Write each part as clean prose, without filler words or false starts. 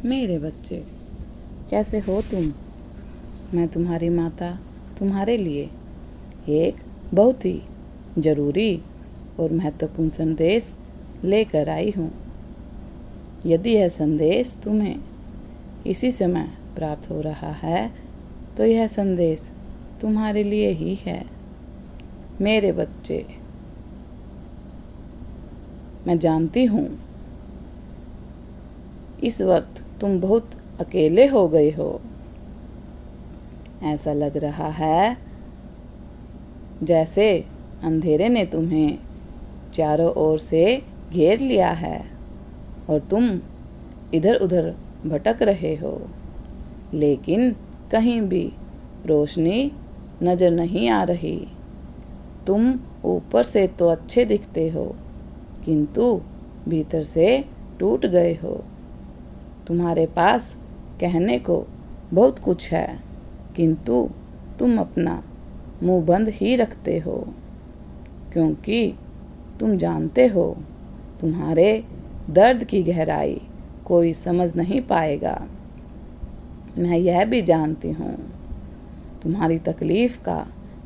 मेरे बच्चे, कैसे हो तुम? मैं तुम्हारी माता तुम्हारे लिए एक बहुत ही ज़रूरी और महत्वपूर्ण संदेश लेकर आई हूँ। यदि यह संदेश तुम्हें इसी समय प्राप्त हो रहा है तो यह संदेश तुम्हारे लिए ही है। मेरे बच्चे, मैं जानती हूँ इस वक्त तुम बहुत अकेले हो गए हो। ऐसा लग रहा है जैसे अंधेरे ने तुम्हें चारों ओर से घेर लिया है और तुम इधर उधर भटक रहे हो, लेकिन कहीं भी रोशनी नज़र नहीं आ रही। तुम ऊपर से तो अच्छे दिखते हो, किंतु भीतर से टूट गए हो। तुम्हारे पास कहने को बहुत कुछ है, किंतु तुम अपना मुंह बंद ही रखते हो, क्योंकि तुम जानते हो तुम्हारे दर्द की गहराई कोई समझ नहीं पाएगा। मैं यह भी जानती हूँ तुम्हारी तकलीफ का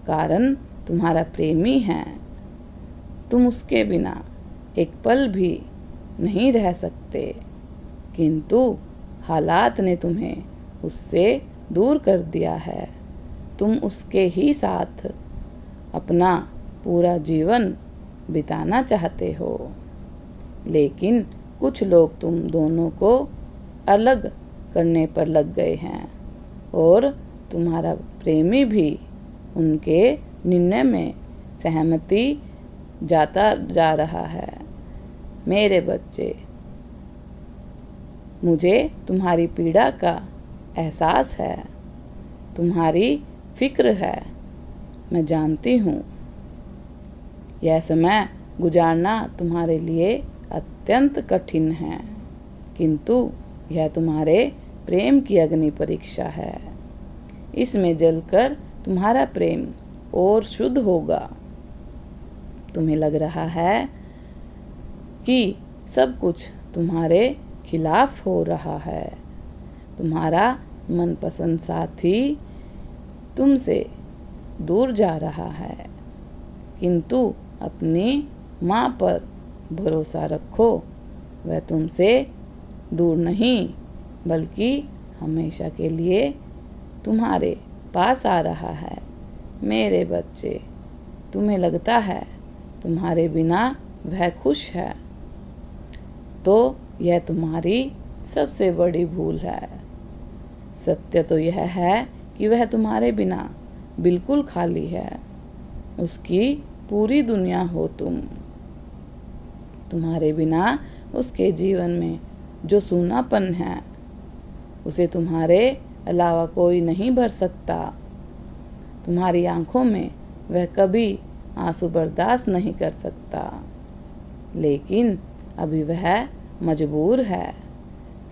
कारण तुम्हारा प्रेमी है। तुम उसके बिना एक पल भी नहीं रह सकते, किंतु हालात ने तुम्हें उससे दूर कर दिया है। तुम उसके ही साथ अपना पूरा जीवन बिताना चाहते हो, लेकिन कुछ लोग तुम दोनों को अलग करने पर लग गए हैं और तुम्हारा प्रेमी भी उनके निर्णय में सहमति जाता जा रहा है। मेरे बच्चे, मुझे तुम्हारी पीड़ा का एहसास है, तुम्हारी फिक्र है। मैं जानती हूँ यह समय गुजारना तुम्हारे लिए अत्यंत कठिन है, किंतु यह तुम्हारे प्रेम की अग्नि परीक्षा है। इसमें जलकर तुम्हारा प्रेम और शुद्ध होगा। तुम्हें लग रहा है कि सब कुछ तुम्हारे खिलाफ हो रहा है। तुम्हारा मनपसंद साथी तुमसे दूर जा रहा है, किंतु अपनी माँ पर भरोसा रखो, वह तुमसे दूर नहीं बल्कि हमेशा के लिए तुम्हारे पास आ रहा है। मेरे बच्चे, तुम्हें लगता है तुम्हारे बिना वह खुश है, तो यह तुम्हारी सबसे बड़ी भूल है। सत्य तो यह है कि वह तुम्हारे बिना बिल्कुल खाली है। उसकी पूरी दुनिया हो तुम। तुम्हारे बिना उसके जीवन में जो सूनापन है, उसे तुम्हारे अलावा कोई नहीं भर सकता। तुम्हारी आंखों में वह कभी आंसू बर्दाश्त नहीं कर सकता, लेकिन अभी वह मजबूर है।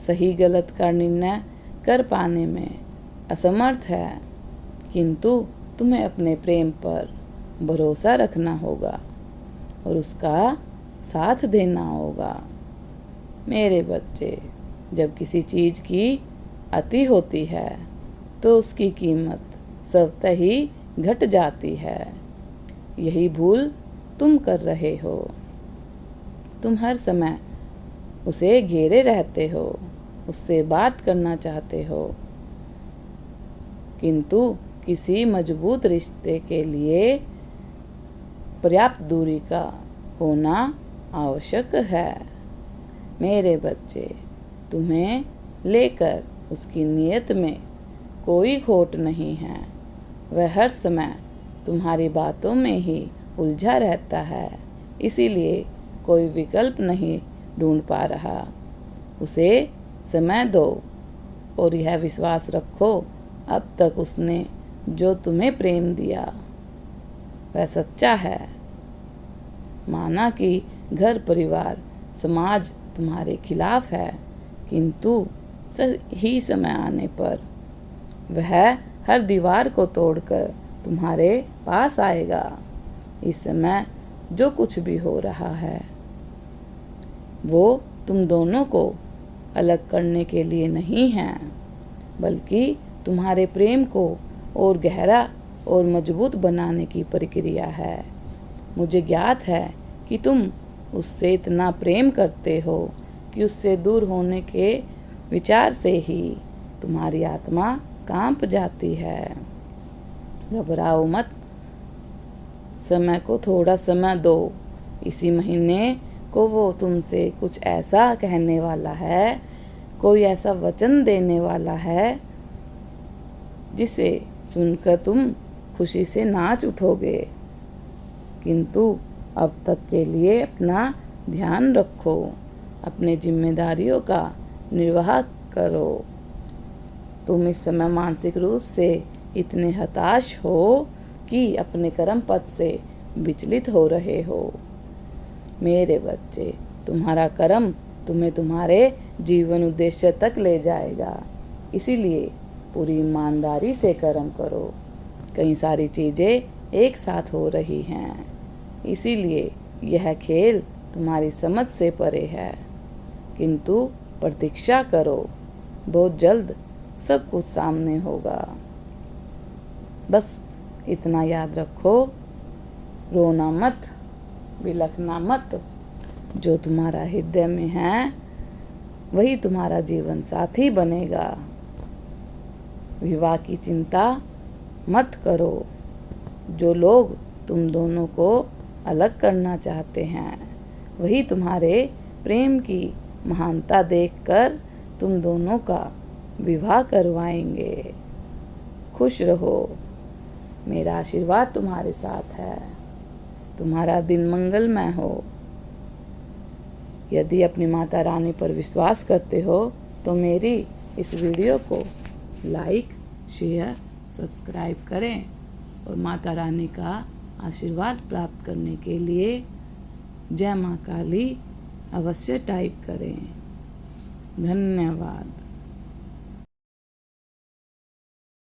सही गलत का निर्णय कर पाने में असमर्थ है, किंतु तुम्हें अपने प्रेम पर भरोसा रखना होगा और उसका साथ देना होगा। मेरे बच्चे, जब किसी चीज़ की अति होती है तो उसकी कीमत स्वतः ही घट जाती है। यही भूल तुम कर रहे हो। तुम हर समय उसे घेरे रहते हो, उससे बात करना चाहते हो, किंतु किसी मजबूत रिश्ते के लिए पर्याप्त दूरी का होना आवश्यक है। मेरे बच्चे, तुम्हें लेकर उसकी नीयत में कोई खोट नहीं है। वह हर समय तुम्हारी बातों में ही उलझा रहता है, इसीलिए कोई विकल्प नहीं ढूंढ पा रहा। उसे समय दो और यह विश्वास रखो, अब तक उसने जो तुम्हें प्रेम दिया वह सच्चा है। माना कि घर परिवार समाज तुम्हारे खिलाफ है, किंतु सही समय आने पर वह हर दीवार को तोड़कर तुम्हारे पास आएगा। इस समय जो कुछ भी हो रहा है वो तुम दोनों को अलग करने के लिए नहीं हैं, बल्कि तुम्हारे प्रेम को और गहरा और मजबूत बनाने की प्रक्रिया है। मुझे ज्ञात है कि तुम उससे इतना प्रेम करते हो कि उससे दूर होने के विचार से ही तुम्हारी आत्मा कांप जाती है। घबराओ मत, समय को थोड़ा समय दो। इसी महीने को वो तुमसे कुछ ऐसा कहने वाला है, कोई ऐसा वचन देने वाला है जिसे सुनकर तुम खुशी से नाच उठोगे। किंतु अब तक के लिए अपना ध्यान रखो, अपने जिम्मेदारियों का निर्वाह करो। तुम इस समय मानसिक रूप से इतने हताश हो कि अपने कर्म पथ से विचलित हो रहे हो। मेरे बच्चे, तुम्हारा कर्म तुम्हें तुम्हारे जीवन उद्देश्य तक ले जाएगा, इसीलिए पूरी ईमानदारी से कर्म करो। कई सारी चीज़ें एक साथ हो रही हैं, इसीलिए यह खेल तुम्हारी समझ से परे है। किंतु प्रतीक्षा करो, बहुत जल्द सब कुछ सामने होगा। बस इतना याद रखो, रोना मत, बिलखना मत। जो तुम्हारा हृदय में है वही तुम्हारा जीवन साथी बनेगा। विवाह की चिंता मत करो। जो लोग तुम दोनों को अलग करना चाहते हैं वही तुम्हारे प्रेम की महानता देखकर तुम दोनों का विवाह करवाएंगे। खुश रहो, मेरा आशीर्वाद तुम्हारे साथ है। तुम्हारा दिन मंगलमय हो। यदि अपनी माता रानी पर विश्वास करते हो तो मेरी इस वीडियो को लाइक, शेयर, सब्सक्राइब करें और माता रानी का आशीर्वाद प्राप्त करने के लिए जय माँ काली अवश्य टाइप करें। धन्यवाद।